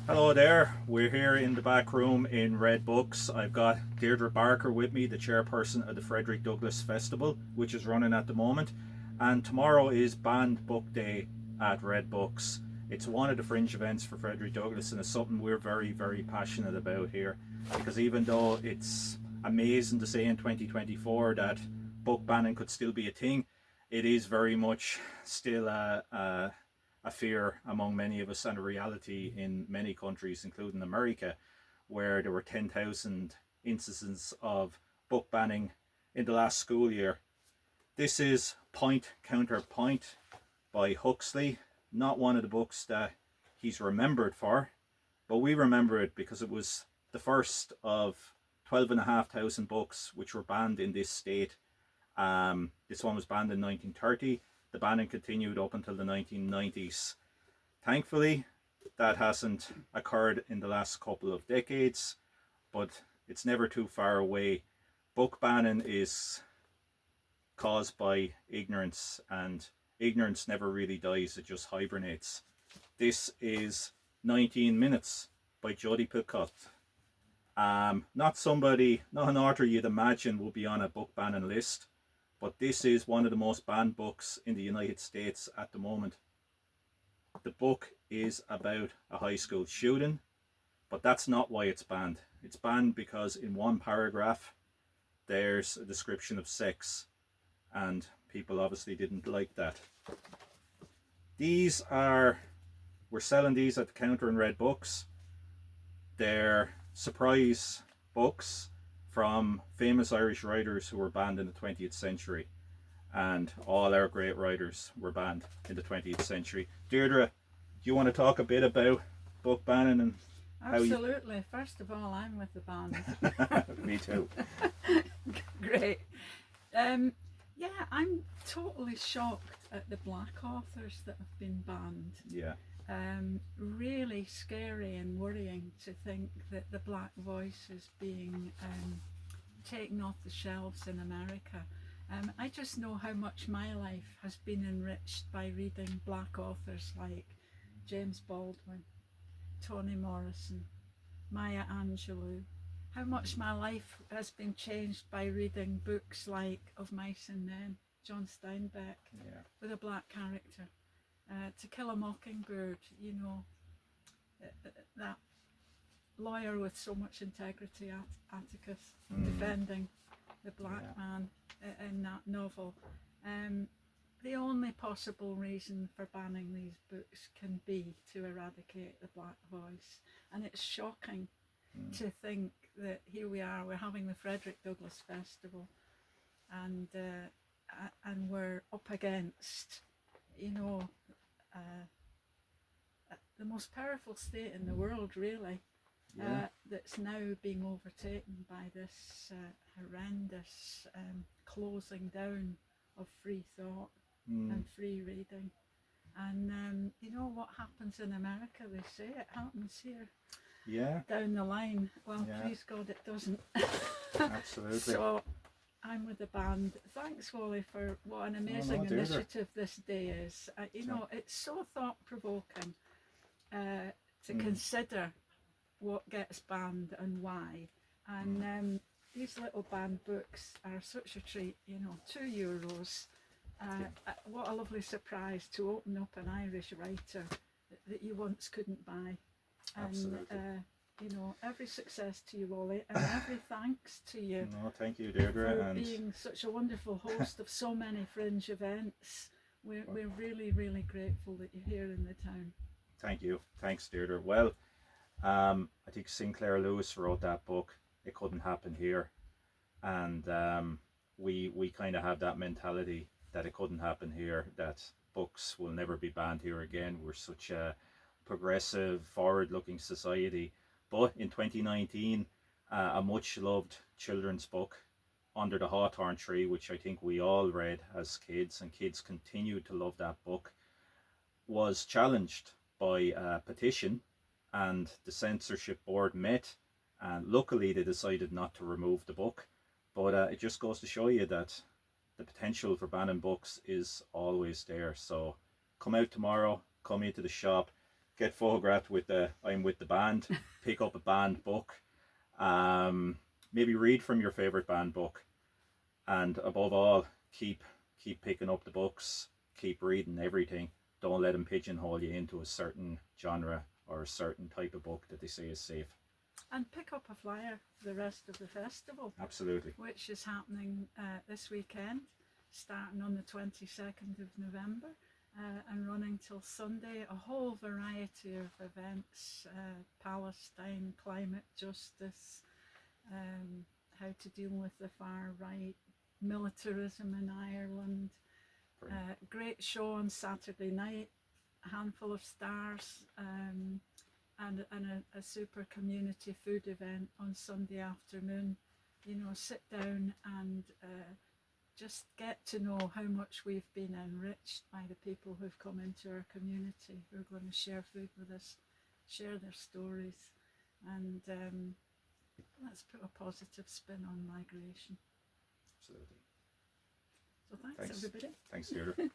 Hello there. We're here in the back room in Red Books. I've got Deirdre Barker with me, the chairperson of the Frederick Douglass Festival, which is running at the moment. And tomorrow is Banned Book Day at Red Books. It's one of the fringe events for Frederick Douglass, and it's something we're very, very passionate about here. Because even though it's amazing to say in 2024 that book banning could still be a thing, it is very much still a fear among many of us and a reality in many countries, including America, where there were 10,000 instances of book banning in the last school year. This is Point Counterpoint by Huxley, not one of the books that he's remembered for, but we remember it because it was the first of 12,500 books which were banned in this state. This one was banned in 1930. The banning continued up until the 1990s. Thankfully, that hasn't occurred in the last couple of decades, but it's never too far away. Book banning is caused by ignorance, and ignorance never really dies, it just hibernates. This is 19 Minutes by Jodi Picoult. Not an author you'd imagine will be on a book banning list, but this is one of the most banned books in the United States at the moment. The book is about a high school shooting, but that's not why it's banned. It's banned because in one paragraph there's a description of sex, and people obviously didn't like that. We're selling these at the counter in Red Books. They're surprise books from famous Irish writers who were banned in the 20th century. And all our great writers were banned in the 20th century. Deirdre, do you want to talk a bit about book banning and Absolutely. First of all, I'm with the band. Me too. Great. Yeah, I'm totally shocked at the black authors that have been banned. Yeah. Really scary and worrying to think that the black voice is being taken off the shelves in America. I just know how much my life has been enriched by reading black authors like James Baldwin, Toni Morrison, Maya Angelou. How much my life has been changed by reading books like Of Mice and Men, John Steinbeck, with a black character. To Kill a Mockingbird, that lawyer with so much integrity, Atticus, defending the black man in that novel. The only possible reason for banning these books can be to eradicate the black voice. And it's shocking to think that here we are, we're having the Frederick Douglass Festival, and we're up against, the most powerful state in the world, really, that's now being overtaken by this horrendous closing down of free thought and free reading. And what happens in America, they say it happens here. Yeah. Down the line. Well, please God, it doesn't. Absolutely. So I'm with the band. Thanks, Wally, for what an amazing initiative this day is. It's so thought-provoking to consider what gets banned and why. And these little banned books are such a treat, €2. What a lovely surprise to open up an Irish writer that you once couldn't buy. Absolutely. And every success to you, Wally, and every thanks to you. No, thank you, Deirdre, for being such a wonderful host of so many fringe events. We're really, really grateful that you're here in the town. Thank you. Thanks, Deirdre. Well, I think Sinclair Lewis wrote that book, It Couldn't Happen Here. And we kind of have that mentality that it couldn't happen here, that books will never be banned here again. We're such a progressive, forward-looking society. But in 2019, a much-loved children's book, Under the Hawthorn Tree, which I think we all read as kids, and kids continued to love that book, was challenged by a petition, and the censorship board met, and luckily they decided not to remove the book. But it just goes to show you that the potential for banning books is always there. So come out tomorrow, come into the shop, get photographed with I'm with the band, pick up a band book, maybe read from your favorite band book, and above all, keep picking up the books, keep reading everything. Don't let them pigeonhole you into a certain genre or a certain type of book that they say is safe. And pick up a flyer for the rest of the festival, Absolutely. which is happening this weekend, starting on the 22nd of November and running till Sunday. A whole variety of events, Palestine, climate justice, how to deal with the far right, militarism in Ireland. Great show on Saturday night, a handful of stars, and a super community food event on Sunday afternoon. You know, sit down and just get to know how much we've been enriched by the people who've come into our community, who are going to share food with us, share their stories, and let's put a positive spin on migration. Absolutely. So thanks. Everybody. Thanks, Deirdre.